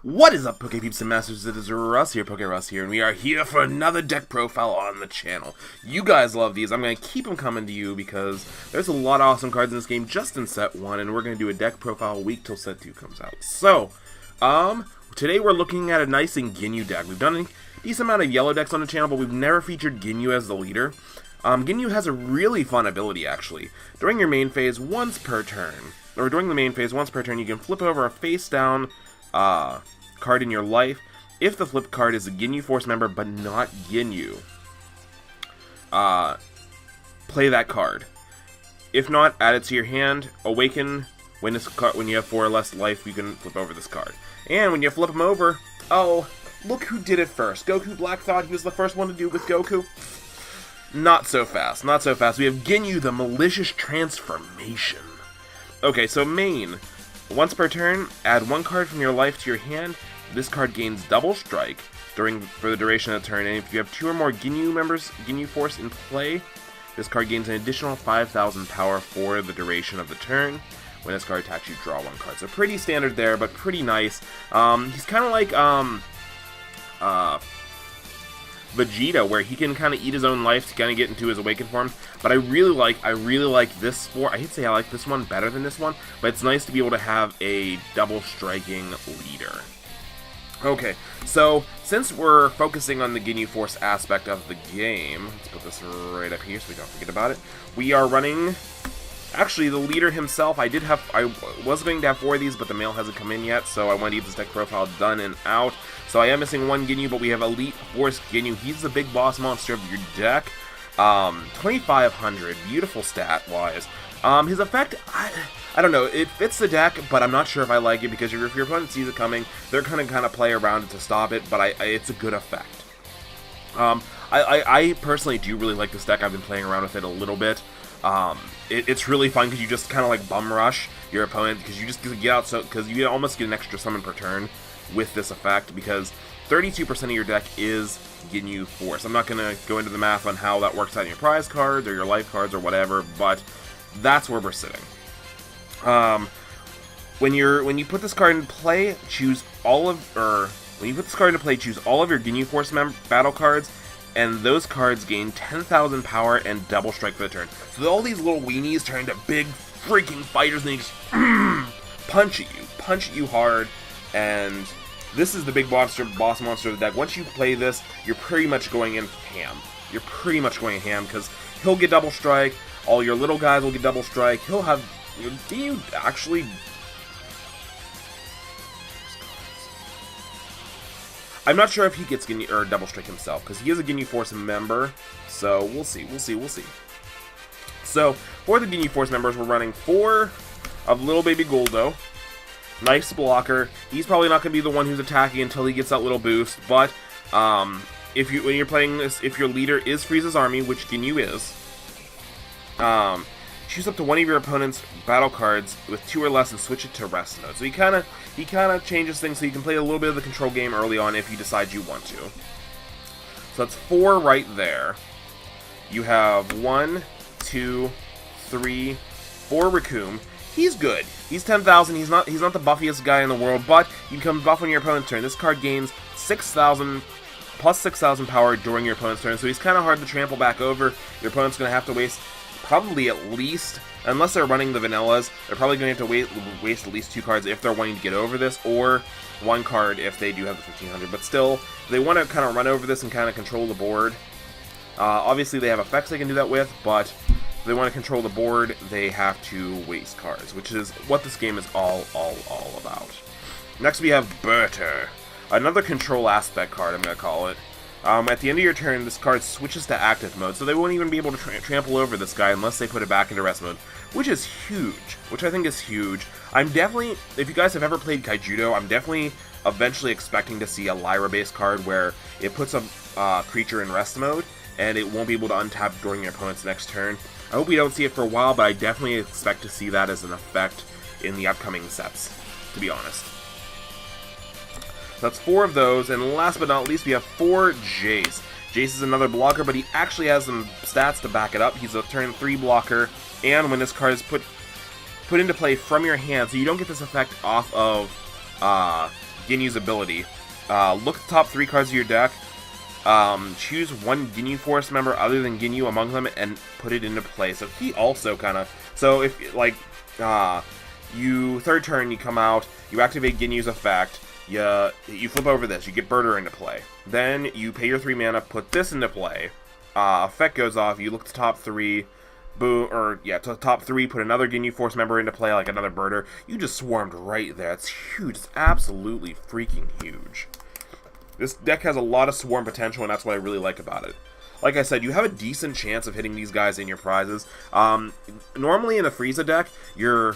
What is up, Pokepeeps and Masters? It is Russ here, PokeRuss here, and we are here for another deck profile on the channel. You guys love these. I'm going to keep them coming to you because there's a lot of awesome cards in this game just in set 1, and we're going to do a deck profile week till set 2 comes out. So, today we're looking at a nice and Ginyu deck. We've done a decent amount of yellow decks on the channel, but we've never featured Ginyu as the leader. Ginyu has a really fun ability, actually. During your main phase, once per turn, you can flip over a face-down card in your life. If the flipped card is a Ginyu Force member but not Ginyu, play that card. If not, add it to your hand. Awaken when you have 4 or less life, you can flip over this card. And when you flip him over, oh, look who did it first. Goku Black thought he was the first one to do it with Goku. Not so fast, not so fast. We have Ginyu, the Malicious Transformation. Okay, so main. Once per turn, add 1 card from your life to your hand. This card gains double strike for the duration of the turn, and if you have 2 or more Ginyu Force in play, this card gains an additional 5,000 power for the duration of the turn. When this card attacks, you draw 1 card. So pretty standard there, but pretty nice. He's kind of like Vegeta, where he can kind of eat his own life to kind of get into his awakened form. But I really like this I hate to say I like this one better than this one, but it's nice to be able to have a double striking leader. Okay, so since we're focusing on the Ginyu Force aspect of the game, let's put this right up here so we don't forget about it. We are running, actually the leader himself, I was going to have 4 of these, but the mail hasn't come in yet, so I want to get this deck profile done and out. So I am missing 1 Ginyu, but we have Elite Force Ginyu. He's the big boss monster of your deck. 2,500, beautiful stat-wise. His effect, I don't know, it fits the deck, but I'm not sure if I like it, because if your opponent sees it coming, they're going to kind of play around it to stop it, but it's a good effect. I personally do really like this deck. I've been playing around with it a little bit. It's really fun because you just kind of like bum rush your opponent, because you just get out, because you almost get an extra summon per turn with this effect, because 32% of your deck is Ginyu Force. I'm not going to go into the math on how that works out in your prize cards or your life cards or whatever, but that's where we're sitting. When you put this card into play, choose all of your Ginyu Force battle cards, and those cards gain 10,000 power and double strike for the turn. So all these little weenies turn into big freaking fighters, and they just punch at you hard, and this is the big boss monster of the deck. Once you play this, you're pretty much going in ham. You're pretty much going ham, because he'll get double strike, all your little guys will get double strike, he'll have... Do you actually... I'm not sure if he gets Ginyu or double strike himself, because he is a Ginyu Force member, so we'll see. So, for the Ginyu Force members, we're running 4 of Little Baby Goldo. Nice blocker. He's probably not going to be the one who's attacking until he gets that little boost, but when you're playing this, if your leader is Frieza's Army, which Ginyu is, choose up to 1 of your opponent's battle cards with 2 or less and switch it to rest mode. So he kind of changes things so you can play a little bit of the control game early on if you decide you want to. So that's 4 right there. You have 1, 2, 3, 4 Raccoon. He's good. He's 10,000. He's not the buffiest guy in the world, but you can buff on your opponent's turn. This card gains 6,000 plus 6,000 power during your opponent's turn, so he's kind of hard to trample back over. Your opponent's going to have to waste probably at least, unless they're running the vanillas, they're probably going to have to waste at least 2 cards if they're wanting to get over this, or 1 card if they do have the 1,500. But still, they want to kind of run over this and kind of control the board. Obviously, they have effects they can do that with, but if they want to control the board, they have to waste cards, which is what this game is all about. Next, we have Berter, another control aspect card, I'm going to call it. At the end of your turn, this card switches to active mode, so they won't even be able to trample over this guy unless they put it back into rest mode, which is huge, which I think is huge. I'm definitely, if you guys have ever played Kaijudo, I'm definitely eventually expecting to see a Lyra-based card where it puts a creature in rest mode, and it won't be able to untap during your opponent's next turn. I hope we don't see it for a while, but I definitely expect to see that as an effect in the upcoming sets, to be honest. That's 4 of those, and last but not least, we have 4 Jace. Jace is another blocker, but he actually has some stats to back it up. He's a turn 3 blocker, and when this card is put into play from your hand, so you don't get this effect off of Ginyu's ability. Look at the top 3 cards of your deck. Choose one Ginyu Force member other than Ginyu among them and put it into play. So he also kind of... So if, like, you... Third turn, you come out, you activate Ginyu's effect, you flip over this, you get Birder into play. Then you pay your 3 mana, put this into play. Effect goes off, you look at the top 3... Boom, or yeah, to the top 3, put another Ginyu Force member into play, like another Birder. You just swarmed right there. It's huge. It's absolutely freaking huge. This deck has a lot of swarm potential, and that's what I really like about it. Like I said, you have a decent chance of hitting these guys in your prizes. Normally in a Frieza deck, you're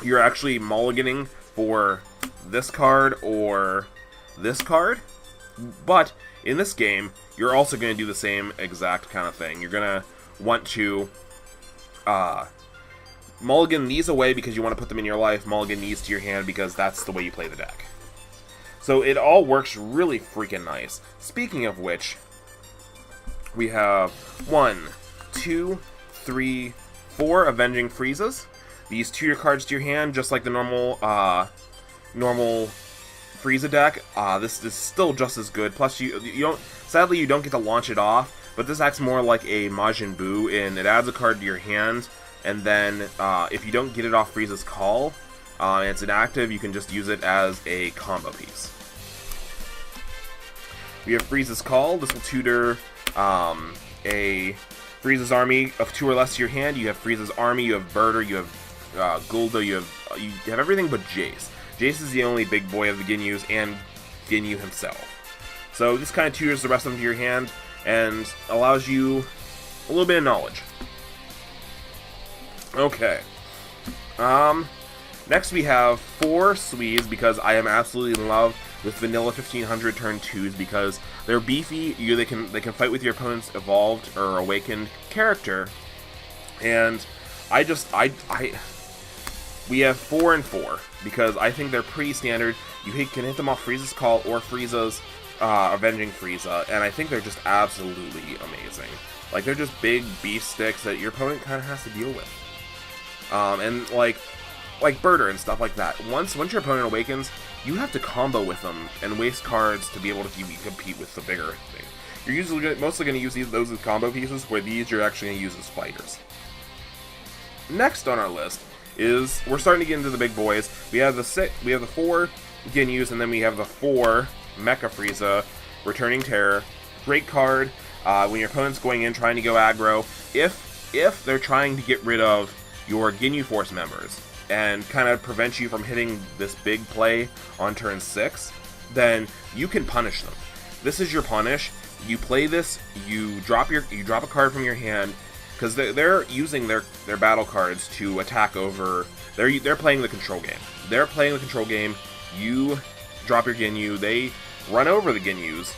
actually mulliganing for this card or this card, but in this game, you're also going to do the same exact kind of thing. You're going to want to mulligan these away because you want to put them in your life, mulligan these to your hand because that's the way you play the deck. So it all works really freaking nice. Speaking of which, we have 1, 2, 3, 4 Avenging Friezas. These 2 your cards to your hand, just like the normal Frieza deck. This is still just as good. Plus, you don't. Sadly, you don't get to launch it off. But this acts more like a Majin Buu, and it adds a card to your hand, and then if you don't get it off Frieza's Call, and it's inactive, you can just use it as a combo piece. We have Frieza's Call. This will tutor a Frieza's Army of 2 or less to your hand. You have Frieza's Army, you have Birder, you have Guldo, you have everything but Jace. Jace is the only big boy of the Ginyus, and Ginyu himself. So this kind of tutors the rest of them to your hand, and allows you a little bit of knowledge. Okay. Next we have 4 Swedes, because I am absolutely in love with Vanilla 1500 turn 2s, because they're beefy, they can fight with your opponent's evolved or awakened character, and we have 4 and 4, because I think they're pretty standard. You can hit them off Frieza's Call or Frieza's Avenging Frieza, and I think they're just absolutely amazing. Like, they're just big beef sticks that your opponent kind of has to deal with. And like Birder and stuff like that. Once your opponent awakens, you have to combo with them and waste cards to be able to compete with the bigger thing. You're mostly going to use those as combo pieces, where these you're actually going to use as fighters. Next on our list is, we're starting to get into the big boys. We have the 4 Ginyus, and then we have the 4 Mecha Frieza, Returning Terror. Great card when your opponent's going in trying to go aggro. If they're trying to get rid of your Ginyu Force members and kind of prevent you from hitting this big play on turn 6, then you can punish them. This is your punish. You play this, you drop a card from your hand, because they're using their battle cards to attack over. They're playing the control game. They're playing the control game. You drop your Ginyu. They run over the Ginyus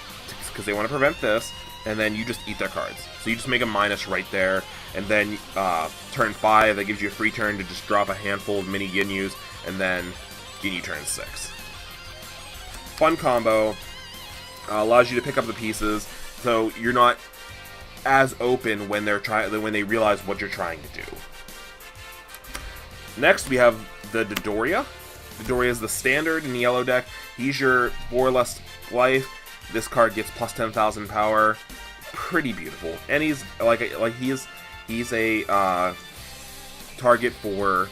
because they want to prevent this, and then you just eat their cards. So you just make a minus right there, and then turn 5, that gives you a free turn to just drop a handful of mini Ginyus, and then Ginyu turn 6. Fun combo. Allows you to pick up the pieces, so you're not as open when they realize what you're trying to do. Next, we have the Dodoria. Dodoria is the standard in the yellow deck. He's your 4 less life. This card gets plus 10,000 power. Pretty beautiful, and he's he's a target for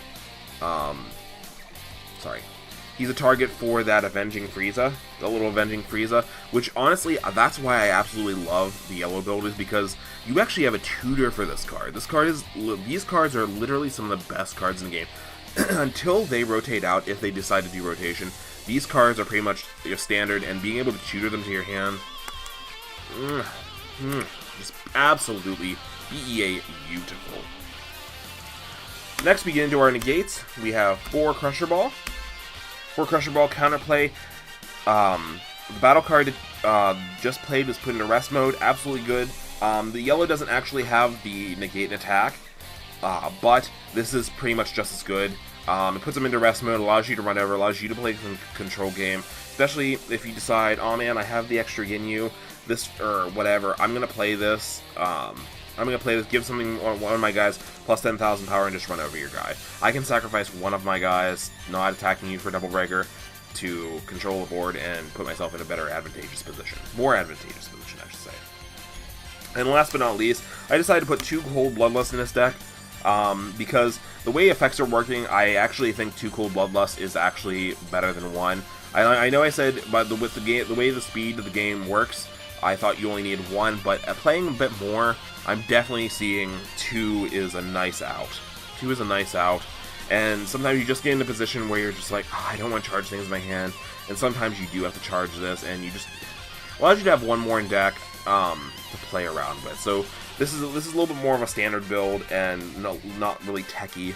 he's a target for that Avenging Frieza, the little Avenging Frieza, which honestly, that's why I absolutely love the yellow build, is because you actually have a tutor for this card. These cards are literally some of the best cards in the game. Until they rotate out, if they decide to do rotation, these cards are pretty much your standard, and being able to tutor them to your hand, just absolutely BEA beautiful. Next, we get into our negates. We have 4 Crusher Ball. 4 Crusher Ball counterplay. The battle card just played was put into rest mode. Absolutely good. The yellow doesn't actually have the negate and attack, but this is pretty much just as good. It puts them into rest mode, allows you to run over, allows you to play the control game, especially if you decide, oh man, I have the extra Ginyu, this, or whatever, I'm going to play this, give something, one of my guys, plus 10,000 power and just run over your guy. I can sacrifice one of my guys, not attacking you for Double Breaker, to control the board and put myself in a better advantageous position. More advantageous position, I should say. And last but not least, I decided to put 2 Cold Bloodlust in this deck, because the way effects are working, I actually think 2 Cold Bloodlust is actually better than 1. I know I said, but with the way the speed of the game works, I thought you only need 1, but playing a bit more, I'm definitely seeing 2 is a nice out. 2 is a nice out, and sometimes you just get in a position where you're just like, oh, I don't want to charge things in my hand, and sometimes you do have to charge this, and you just allows you to have 1 more in deck to play around with. So this is a little bit more of a standard build, and not really techy.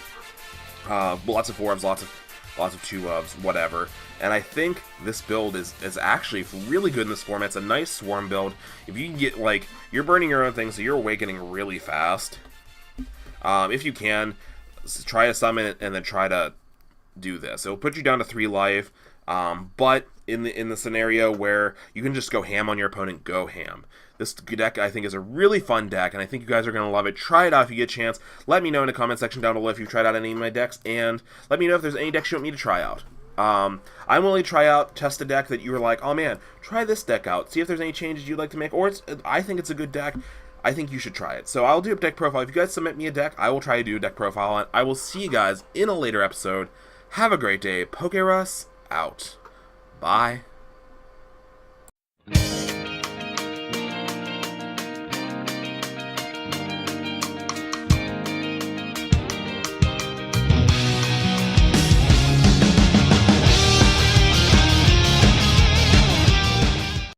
Lots of 4-ofs, lots of 2-ofs, whatever. And I think this build is actually really good in this format. It's a nice swarm build. If you can get, like, you're burning your own thing, so you're awakening really fast. If you can, try to summon it and then try to do this. It'll put you down to 3 life, but in the scenario where you can just go ham on your opponent, go ham. This deck, I think, is a really fun deck, and I think you guys are going to love it. Try it out if you get a chance. Let me know in the comment section down below if you've tried out any of my decks, and let me know if there's any decks you want me to try out. I'm willing to try out, test a deck that you were like, oh man, try this deck out. See if there's any changes you'd like to make, or I think it's a good deck. I think you should try it. So I'll do a deck profile. If you guys submit me a deck, I will try to do a deck profile on it. I will see you guys in a later episode. Have a great day. PokeRuss out. Bye.